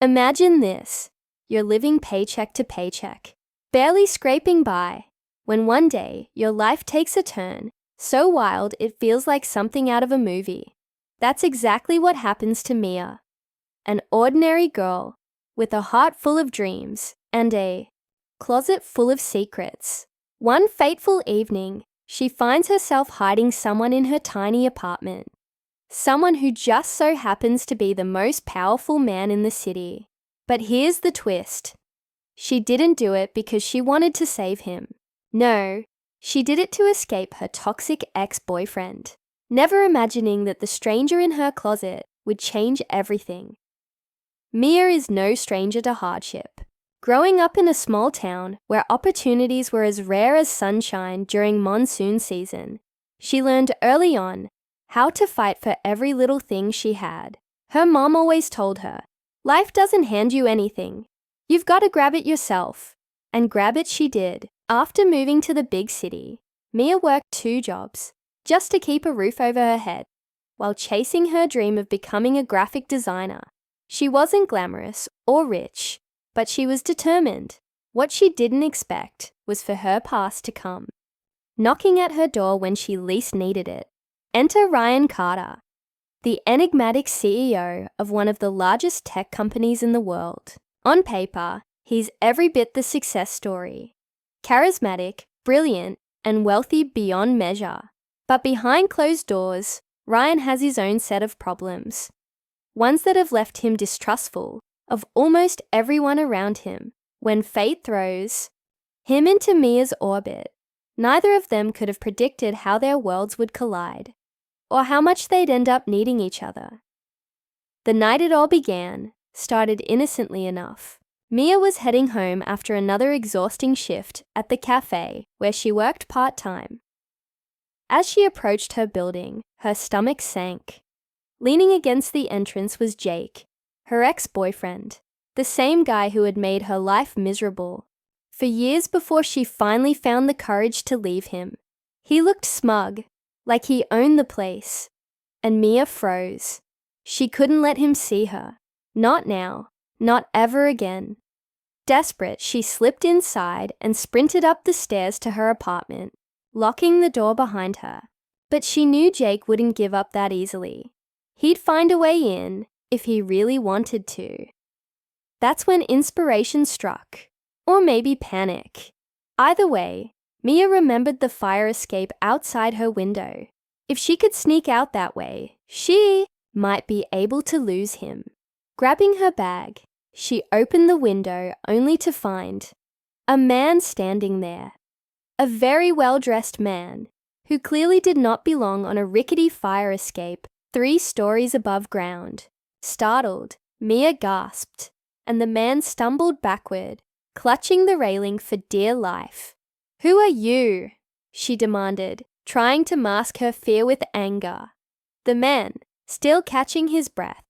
Imagine this. You're living paycheck to paycheck, barely scraping by, when one day your life takes a turn so wild it feels like something out of a movie. That's exactly what happens to Mia, an ordinary girl with a heart full of dreams and a closet full of secrets. One fateful evening, she finds herself hiding someone in her tiny apartment. Someone who just so happens to be the most powerful man in the city. But here's the twist. She didn't do it because she wanted to save him. No, she did it to escape her toxic ex-boyfriend, never imagining that the stranger in her closet would change everything. Mia is no stranger to hardship. Growing up in a small town where opportunities were as rare as sunshine during monsoon season, she learned early on how to fight for every little thing she had. Her mom always told her, life doesn't hand you anything. You've got to grab it yourself. And grab it she did. After moving to the big city, Mia worked 2 jobs just to keep a roof over her head while chasing her dream of becoming a graphic designer. She wasn't glamorous or rich, but she was determined. What she didn't expect was for her past to come knocking at her door when she least needed it. Enter Ryan Carter, the enigmatic CEO of one of the largest tech companies in the world. On paper, he's every bit the success story. Charismatic, brilliant, and wealthy beyond measure. But behind closed doors, Ryan has his own set of problems. Ones that have left him distrustful of almost everyone around him. When fate throws him into Mia's orbit, neither of them could have predicted how their worlds would collide, or how much they'd end up needing each other. The night it all began started innocently enough. Mia was heading home after another exhausting shift at the cafe where she worked part-time. As she approached her building, her stomach sank. Leaning against the entrance was Jake, her ex-boyfriend, the same guy who had made her life miserable for years before she finally found the courage to leave him. He looked smug, like he owned the place, and Mia froze. She couldn't let him see her. Not now, not ever again. Desperate, she slipped inside and sprinted up the stairs to her apartment, locking the door behind her. But she knew Jake wouldn't give up that easily. He'd find a way in if he really wanted to. That's when inspiration struck, or maybe panic. Either way, Mia remembered the fire escape outside her window. If she could sneak out that way, she might be able to lose him. Grabbing her bag, she opened the window only to find a man standing there. A very well-dressed man who clearly did not belong on a rickety fire escape 3 stories above ground. Startled, Mia gasped, and the man stumbled backward, clutching the railing for dear life. "Who are you?" she demanded, trying to mask her fear with anger. The man, still catching his breath,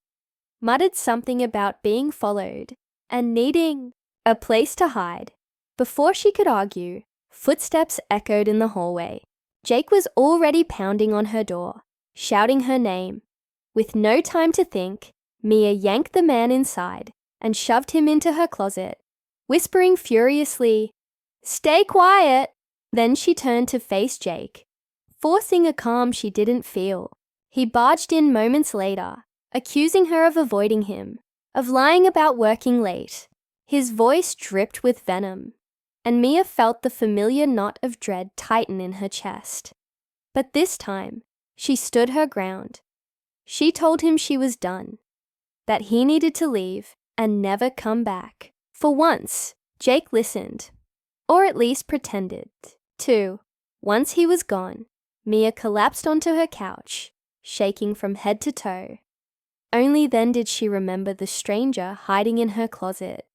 muttered something about being followed and needing a place to hide. Before she could argue, footsteps echoed in the hallway. Jake was already pounding on her door, shouting her name. With no time to think, Mia yanked the man inside and shoved him into her closet, whispering furiously, "Stay quiet!" Then she turned to face Jake, forcing a calm she didn't feel. He barged in moments later, accusing her of avoiding him, of lying about working late. His voice dripped with venom, and Mia felt the familiar knot of dread tighten in her chest. But this time, she stood her ground. She told him she was done, that he needed to leave and never come back. For once, Jake listened, or at least pretended to. Once he was gone, Mia collapsed onto her couch, shaking from head to toe. Only then did she remember the stranger hiding in her closet.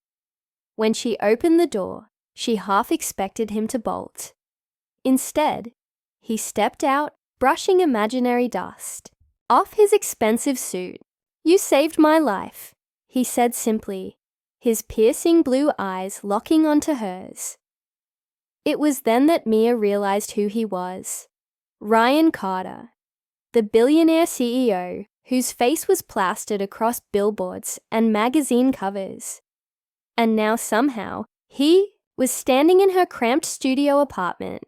When she opened the door, she half expected him to bolt. Instead, he stepped out, brushing imaginary dust off his expensive suit. "You saved my life," he said simply, his piercing blue eyes locking onto hers. It was then that Mia realized who he was. Ryan Carter, the billionaire CEO whose face was plastered across billboards and magazine covers. And now somehow, he was standing in her cramped studio apartment,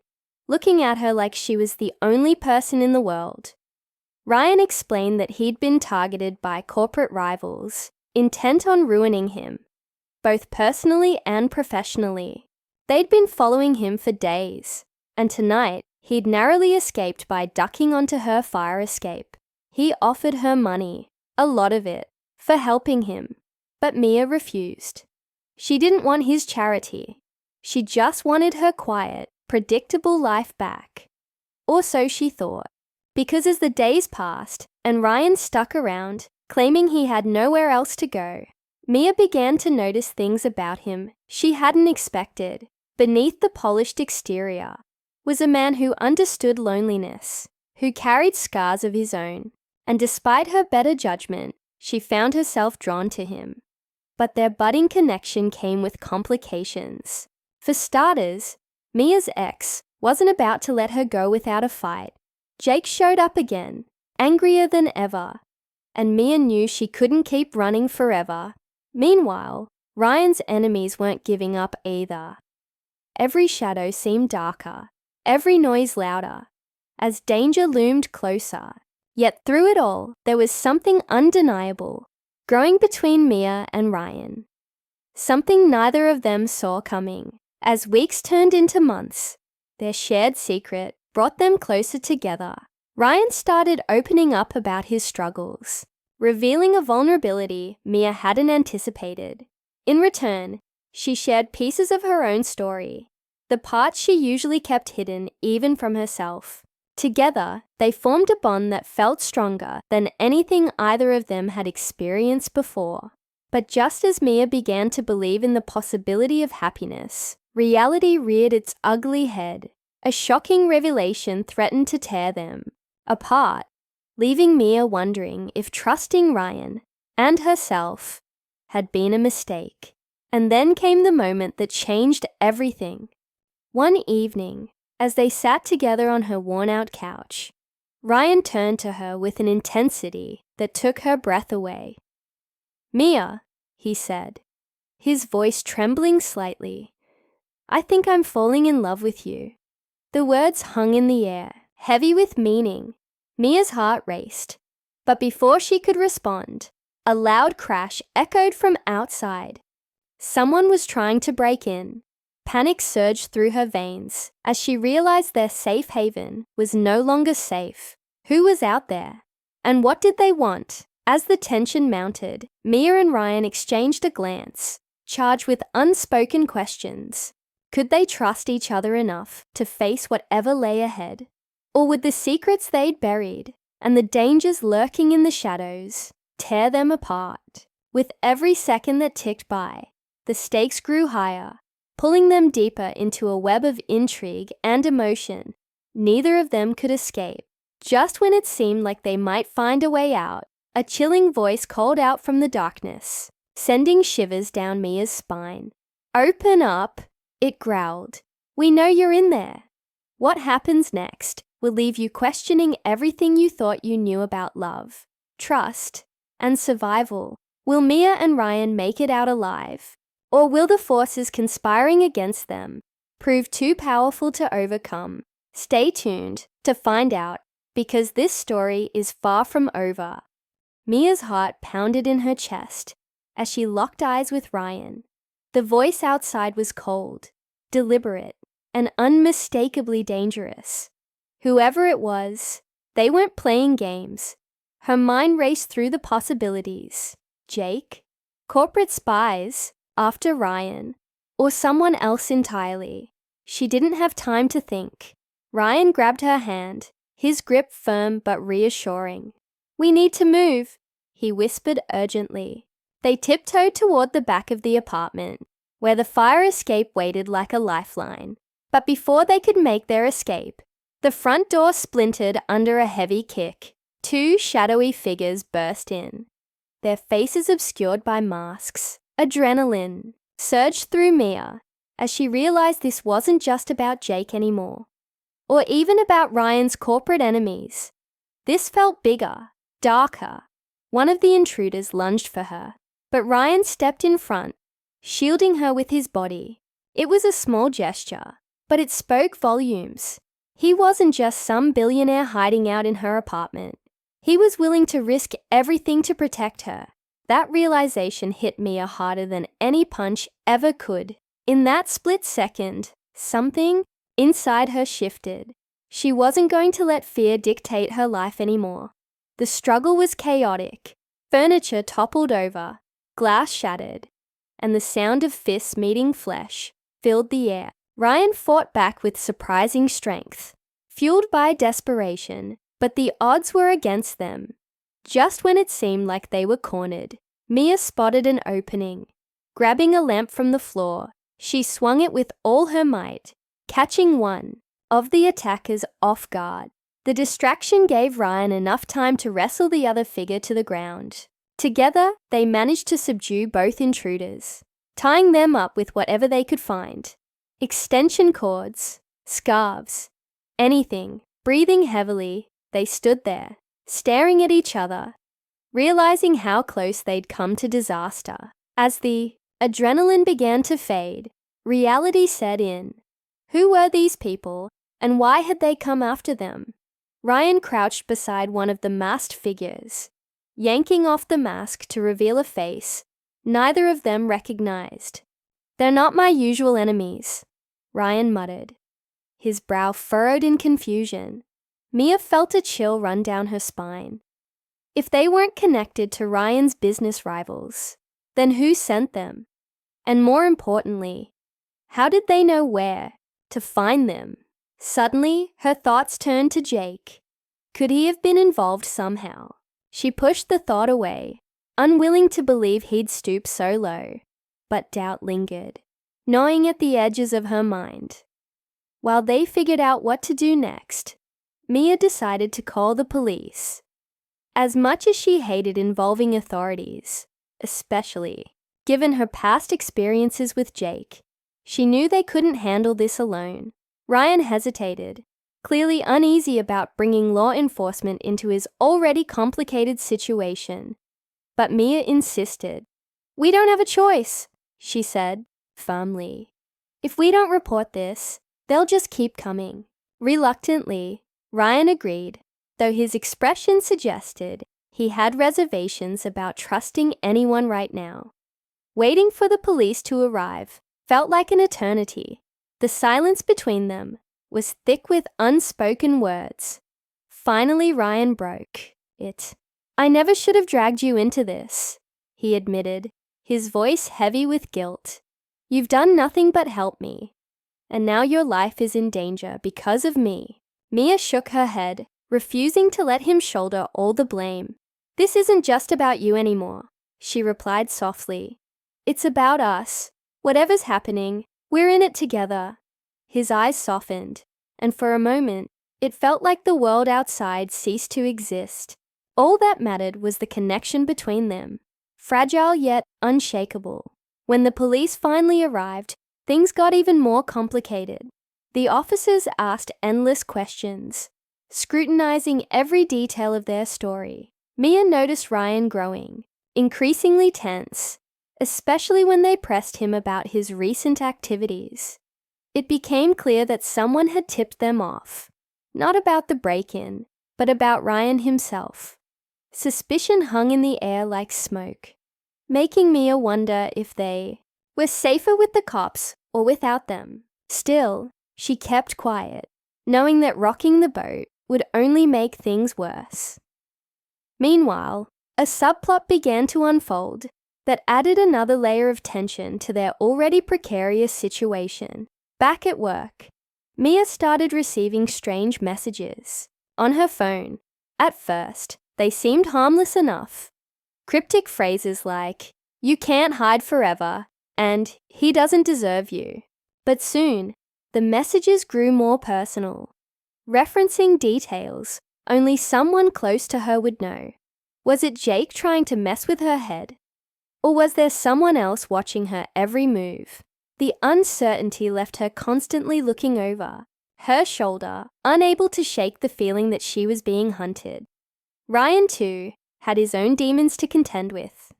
looking at her like she was the only person in the world. Ryan explained that he'd been targeted by corporate rivals, intent on ruining him, both personally and professionally. They'd been following him for days, and tonight he'd narrowly escaped by ducking onto her fire escape. He offered her money, a lot of it, for helping him, but Mia refused. She didn't want his charity. She just wanted her quiet, predictable life back. Or so she thought, because as the days passed and Ryan stuck around, claiming he had nowhere else to go, Mia began to notice things about him she hadn't expected. Beneath the polished exterior was a man who understood loneliness, who carried scars of his own, and despite her better judgment, she found herself drawn to him. But their budding connection came with complications. For starters, Mia's ex wasn't about to let her go without a fight. Jake showed up again, angrier than ever, and Mia knew she couldn't keep running forever. Meanwhile, Ryan's enemies weren't giving up either. Every shadow seemed darker, every noise louder, as danger loomed closer. Yet through it all, there was something undeniable, growing between Mia and Ryan. Something neither of them saw coming. As weeks turned into months, their shared secret brought them closer together. Ryan started opening up about his struggles, revealing a vulnerability Mia hadn't anticipated. In return, she shared pieces of her own story, the parts she usually kept hidden even from herself. Together, they formed a bond that felt stronger than anything either of them had experienced before. But just as Mia began to believe in the possibility of happiness, reality reared its ugly head. A shocking revelation threatened to tear them apart, leaving Mia wondering if trusting Ryan and herself had been a mistake. And then came the moment that changed everything. One evening, as they sat together on her worn-out couch, Ryan turned to her with an intensity that took her breath away. "Mia," he said, his voice trembling slightly, "I think I'm falling in love with you." The words hung in the air, heavy with meaning. Mia's heart raced. But before she could respond, a loud crash echoed from outside. Someone was trying to break in. Panic surged through her veins as she realized their safe haven was no longer safe. Who was out there? And what did they want? As the tension mounted, Mia and Ryan exchanged a glance, charged with unspoken questions. Could they trust each other enough to face whatever lay ahead? Or would the secrets they'd buried and the dangers lurking in the shadows tear them apart? With every second that ticked by, the stakes grew higher, pulling them deeper into a web of intrigue and emotion. Neither of them could escape. Just when it seemed like they might find a way out, a chilling voice called out from the darkness, sending shivers down Mia's spine. "Open up," it growled. "We know you're in there." What happens next will leave you questioning everything you thought you knew about love, trust, and survival. Will Mia and Ryan make it out alive? Or will the forces conspiring against them prove too powerful to overcome? Stay tuned to find out, because this story is far from over. Mia's heart pounded in her chest as she locked eyes with Ryan. The voice outside was cold, deliberate, and unmistakably dangerous. Whoever it was, they weren't playing games. Her mind raced through the possibilities. Jake? Corporate spies? After Ryan? Or someone else entirely? She didn't have time to think. Ryan grabbed her hand, his grip firm but reassuring. "We need to move," he whispered urgently. They tiptoed toward the back of the apartment, where the fire escape waited like a lifeline. But before they could make their escape, the front door splintered under a heavy kick. Two shadowy figures burst in, their faces obscured by masks. Adrenaline surged through Mia as she realized this wasn't just about Jake anymore, or even about Ryan's corporate enemies. This felt bigger, darker, One of the intruders lunged for her, but Ryan stepped in front, shielding her with his body. It was a small gesture, but it spoke volumes. He wasn't just some billionaire hiding out in her apartment. He was willing to risk everything to protect her. That realization hit Mia harder than any punch ever could. In that split second, something inside her shifted. She wasn't going to let fear dictate her life anymore. The struggle was chaotic. Furniture toppled over, glass shattered, and the sound of fists meeting flesh filled the air. Ryan fought back with surprising strength, fueled by desperation, but the odds were against them. Just when it seemed like they were cornered, Mia spotted an opening. Grabbing a lamp from the floor, she swung it with all her might, catching one of the attackers off guard. The distraction gave Ryan enough time to wrestle the other figure to the ground. Together, they managed to subdue both intruders, tying them up with whatever they could find. Extension cords, scarves, anything. Breathing heavily, they stood there, staring at each other, realizing how close they'd come to disaster. As the adrenaline began to fade, reality set in. Who were these people, and why had they come after them? Ryan crouched beside one of the masked figures, yanking off the mask to reveal a face neither of them recognized. "They're not my usual enemies," Ryan muttered, his brow furrowed in confusion. Mia felt a chill run down her spine. If they weren't connected to Ryan's business rivals, then who sent them? And more importantly, how did they know where to find them? Suddenly, her thoughts turned to Jake. Could he have been involved somehow? She pushed the thought away, unwilling to believe he'd stoop so low. But doubt lingered, gnawing at the edges of her mind. While they figured out what to do next, Mia decided to call the police. As much as she hated involving authorities, especially given her past experiences with Jake, she knew they couldn't handle this alone. Ryan hesitated, clearly uneasy about bringing law enforcement into his already complicated situation. But Mia insisted. "We don't have a choice," she said, firmly. "If we don't report this, they'll just keep coming." Reluctantly, Ryan agreed, though his expression suggested he had reservations about trusting anyone right now. Waiting for the police to arrive felt like an eternity. The silence between them was thick with unspoken words. Finally, Ryan broke it. "I never should have dragged you into this," he admitted, his voice heavy with guilt. "You've done nothing but help me, and now your life is in danger because of me." Mia shook her head, refusing to let him shoulder all the blame. "This isn't just about you anymore," she replied softly. "It's about us. Whatever's happening, we're in it together." His eyes softened, and for a moment, it felt like the world outside ceased to exist. All that mattered was the connection between them, fragile yet unshakable. When the police finally arrived, things got even more complicated. The officers asked endless questions, scrutinizing every detail of their story. Mia noticed Ryan growing, increasingly tense, especially when they pressed him about his recent activities. It became clear that someone had tipped them off, not about the break-in, but about Ryan himself. Suspicion hung in the air like smoke, making Mia wonder if they were safer with the cops or without them. Still, she kept quiet, knowing that rocking the boat would only make things worse. Meanwhile, a subplot began to unfold that added another layer of tension to their already precarious situation. Back at work, Mia started receiving strange messages on her phone. At first, they seemed harmless enough. Cryptic phrases like, "You can't hide forever," and "He doesn't deserve you." But soon, the messages grew more personal, referencing details only someone close to her would know. Was it Jake trying to mess with her head? Or was there someone else watching her every move? The uncertainty left her constantly looking over her shoulder, unable to shake the feeling that she was being hunted. Ryan, too, had his own demons to contend with.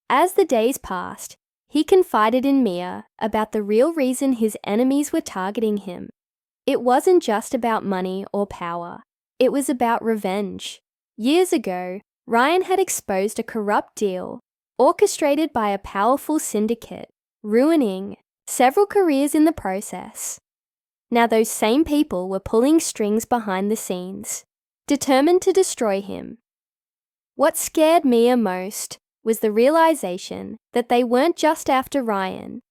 As the days passed, he confided in Mia about the real reason his enemies were targeting him. It wasn't just about money or power. It was about revenge. Years ago, Ryan had exposed a corrupt deal orchestrated by a powerful syndicate, ruining several careers in the process. Now those same people were pulling strings behind the scenes, determined to destroy him. What scared Mia most was the realization that they weren't just after Ryan.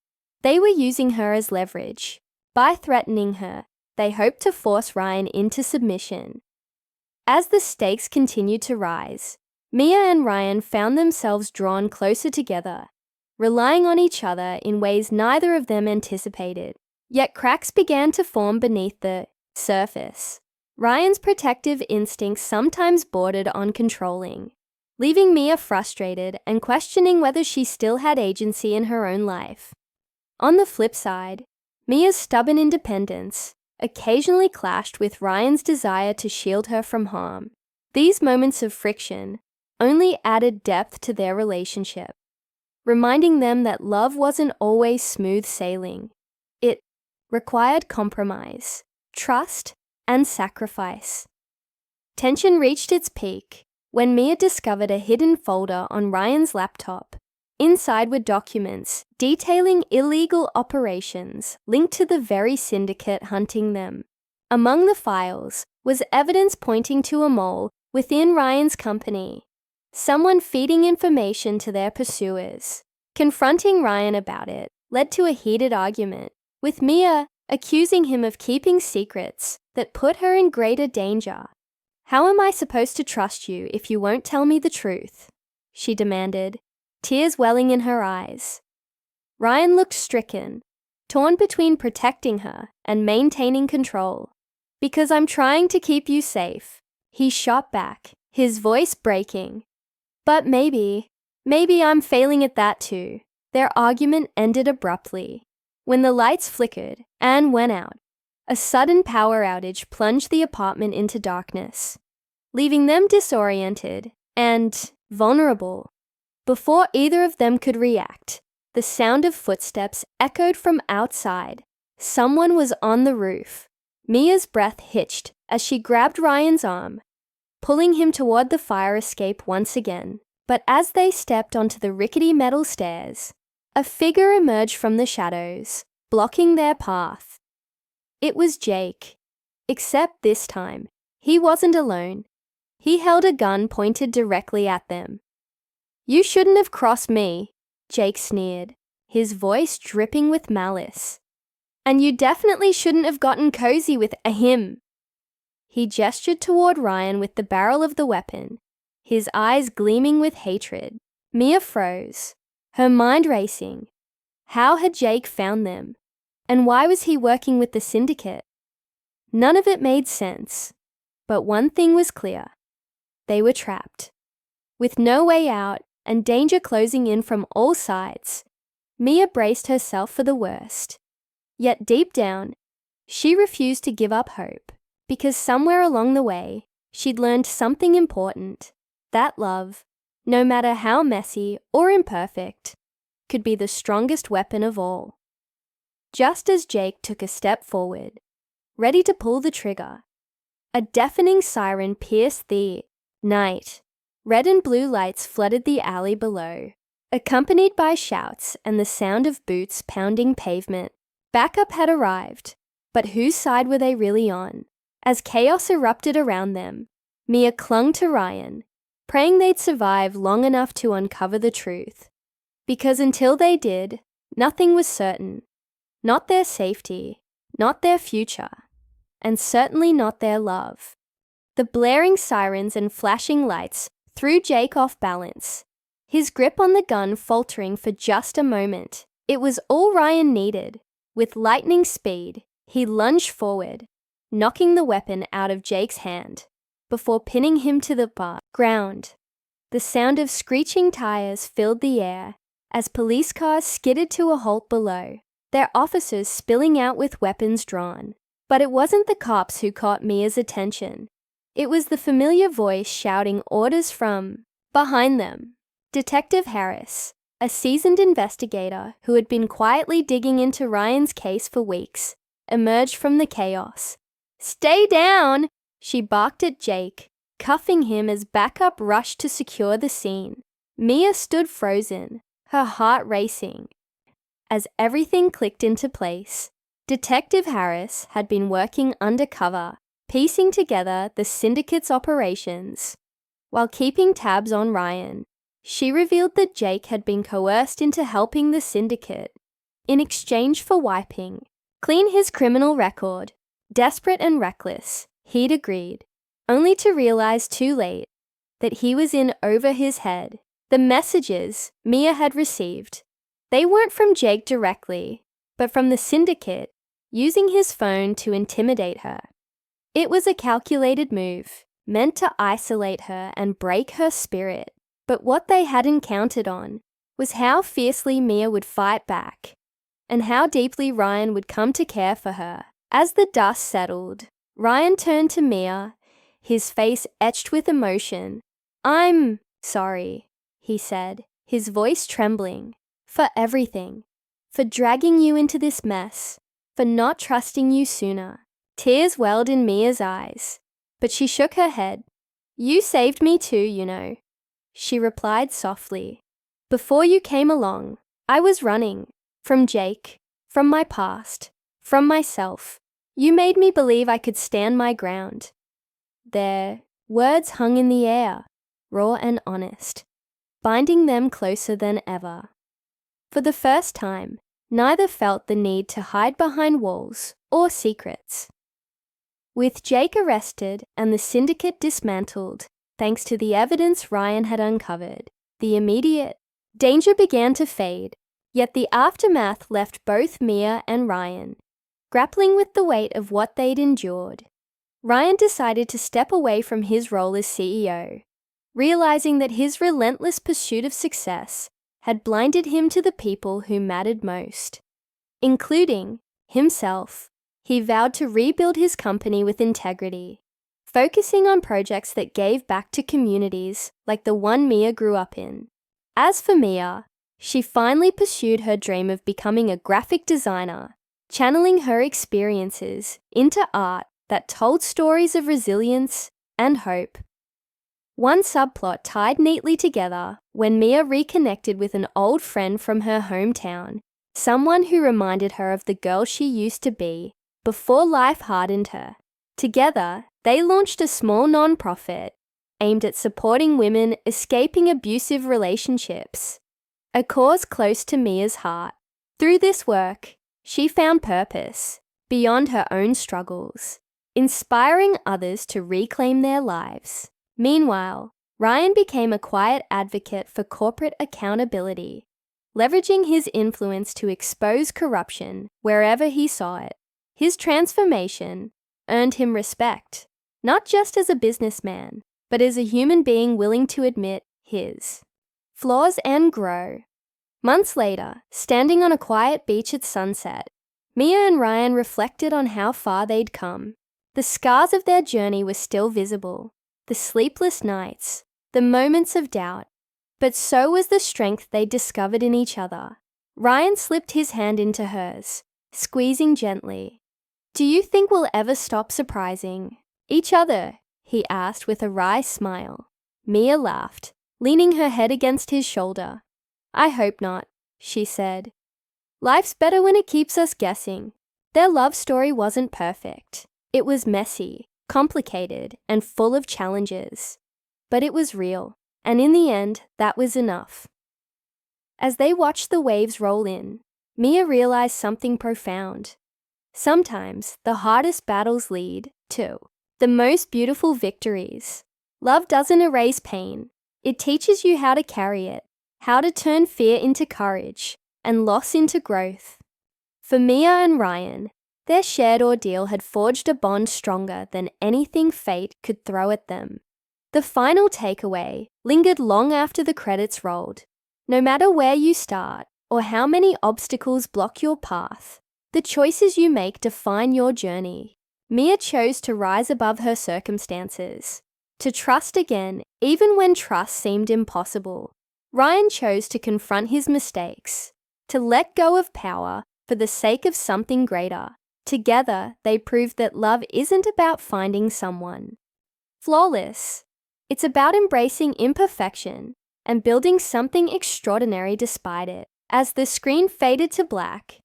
They were using her as leverage. By threatening her, they hoped to force Ryan into submission. As the stakes continued to rise, Mia and Ryan found themselves drawn closer together, relying on each other in ways neither of them anticipated. Yet cracks began to form beneath the surface. Ryan's protective instincts sometimes bordered on controlling, leaving Mia frustrated and questioning whether she still had agency in her own life. On the flip side, Mia's stubborn independence occasionally clashed with Ryan's desire to shield her from harm. These moments of friction only added depth to their relationship, reminding them that love wasn't always smooth sailing. It required compromise, trust, and sacrifice. Tension reached its peak when Mia discovered a hidden folder on Ryan's laptop. Inside were documents detailing illegal operations linked to the very syndicate hunting them. Among the files was evidence pointing to a mole within Ryan's company, someone feeding information to their pursuers. Confronting Ryan about it led to a heated argument, with Mia accusing him of keeping secrets that put her in greater danger. "How am I supposed to trust you if you won't tell me the truth?" she demanded, tears welling in her eyes. Ryan looked stricken, torn between protecting her and maintaining control. "Because I'm trying to keep you safe," he shot back, his voice breaking. "But maybe I'm failing at that too." Their argument ended abruptly. When the lights flickered and went out, a sudden power outage plunged the apartment into darkness, leaving them disoriented and vulnerable. Before either of them could react, the sound of footsteps echoed from outside. Someone was on the roof. Mia's breath hitched as she grabbed Ryan's arm, pulling him toward the fire escape once again. But as they stepped onto the rickety metal stairs, a figure emerged from the shadows, blocking their path. It was Jake. Except this time, he wasn't alone. He held a gun pointed directly at them. "You shouldn't have crossed me," Jake sneered, his voice dripping with malice. "And you definitely shouldn't have gotten cozy with him." He gestured toward Ryan with the barrel of the weapon, his eyes gleaming with hatred. Mia froze, her mind racing. How had Jake found them? And why was he working with the syndicate? None of it made sense. But one thing was clear. They were trapped. With no way out and danger closing in from all sides, Mia braced herself for the worst. Yet deep down, she refused to give up hope, because somewhere along the way, she'd learned something important. That love, no matter how messy or imperfect, could be the strongest weapon of all. Just as Jake took a step forward, ready to pull the trigger, a deafening siren pierced the night. Red and blue lights flooded the alley below, accompanied by shouts and the sound of boots pounding pavement. Backup had arrived, but whose side were they really on? As chaos erupted around them, Mia clung to Ryan, praying they'd survive long enough to uncover the truth. Because until they did, nothing was certain. Not their safety, not their future, and certainly not their love. The blaring sirens and flashing lights threw Jake off balance, his grip on the gun faltering for just a moment. It was all Ryan needed. With lightning speed, he lunged forward, knocking the weapon out of Jake's hand, before pinning him to the ground. The sound of screeching tires filled the air as police cars skidded to a halt below, their officers spilling out with weapons drawn. But it wasn't the cops who caught Mia's attention. It was the familiar voice shouting orders from Behind them, Detective Harris, a seasoned investigator who had been quietly digging into Ryan's case for weeks, emerged from the chaos. "Stay down!" she barked at Jake, cuffing him as backup rushed to secure the scene. Mia stood frozen, her heart racing. As everything clicked into place, Detective Harris had been working undercover, piecing together the syndicate's operations. While keeping tabs on Ryan, she revealed that Jake had been coerced into helping the syndicate. In exchange for wiping clean his criminal record, desperate and reckless, he'd agreed, only to realize too late that he was in over his head. The messages Mia had received, they weren't from Jake directly, but from the syndicate, using his phone to intimidate her. It was a calculated move, meant to isolate her and break her spirit. But what they hadn't counted on was how fiercely Mia would fight back, and how deeply Ryan would come to care for her. As the dust settled, Ryan turned to Mia, his face etched with emotion. "I'm sorry," he said, his voice trembling, "for everything, for dragging you into this mess, for not trusting you sooner." Tears welled in Mia's eyes, but she shook her head. "You saved me too, you know," she replied softly. "Before you came along, I was running. From Jake, from my past, from myself. You made me believe I could stand my ground." Their words hung in the air, raw and honest, binding them closer than ever. For the first time, neither felt the need to hide behind walls or secrets. With Jake arrested and the syndicate dismantled, thanks to the evidence Ryan had uncovered, the immediate danger began to fade, yet the aftermath left both Mia and Ryan grappling with the weight of what they'd endured. Ryan decided to step away from his role as CEO, realizing that his relentless pursuit of success had blinded him to the people who mattered most, including himself. He vowed to rebuild his company with integrity, focusing on projects that gave back to communities like the one Mia grew up in. As for Mia, she finally pursued her dream of becoming a graphic designer, channeling her experiences into art that told stories of resilience and hope. One subplot tied neatly together when Mia reconnected with an old friend from her hometown, someone who reminded her of the girl she used to be before life hardened her. Together, they launched a small non-profit aimed at supporting women escaping abusive relationships, a cause close to Mia's heart. Through this work, she found purpose beyond her own struggles, inspiring others to reclaim their lives. Meanwhile, Ryan became a quiet advocate for corporate accountability, leveraging his influence to expose corruption wherever he saw it. His transformation earned him respect, not just as a businessman, but as a human being willing to admit his flaws and grow. Months later, standing on a quiet beach at sunset, Mia and Ryan reflected on how far they'd come. The scars of their journey were still visible, the sleepless nights, the moments of doubt, but so was the strength they'd discovered in each other. Ryan slipped his hand into hers, squeezing gently. "Do you think we'll ever stop surprising each other?" he asked with a wry smile. Mia laughed, leaning her head against his shoulder. "I hope not," she said. "Life's better when it keeps us guessing." Their love story wasn't perfect. It was messy, complicated, and full of challenges. But it was real, and in the end, that was enough. As they watched the waves roll in, Mia realized something profound. Sometimes the hardest battles lead to the most beautiful victories. Love doesn't erase pain. It teaches you how to carry it, how to turn fear into courage and loss into growth. For Mia and Ryan, their shared ordeal had forged a bond stronger than anything fate could throw at them. The final takeaway lingered long after the credits rolled. No matter where you start or how many obstacles block your path, the choices you make define your journey. Mia chose to rise above her circumstances, To trust again, even when trust seemed impossible. Ryan chose to confront his mistakes, to let go of power for the sake of something greater. Together, they proved that love isn't about finding someone flawless. It's about embracing imperfection and building something extraordinary despite it. As the screen faded to black,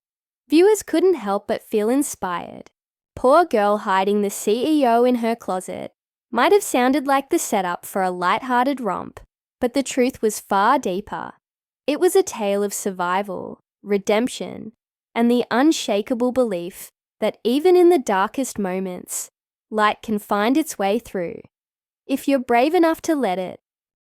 viewers couldn't help but feel inspired. Poor girl hiding the CEO in her closet might have sounded like the setup for a light-hearted romp, but the truth was far deeper. It was a tale of survival, redemption, and the unshakable belief that even in the darkest moments, light can find its way through. If you're brave enough to let it,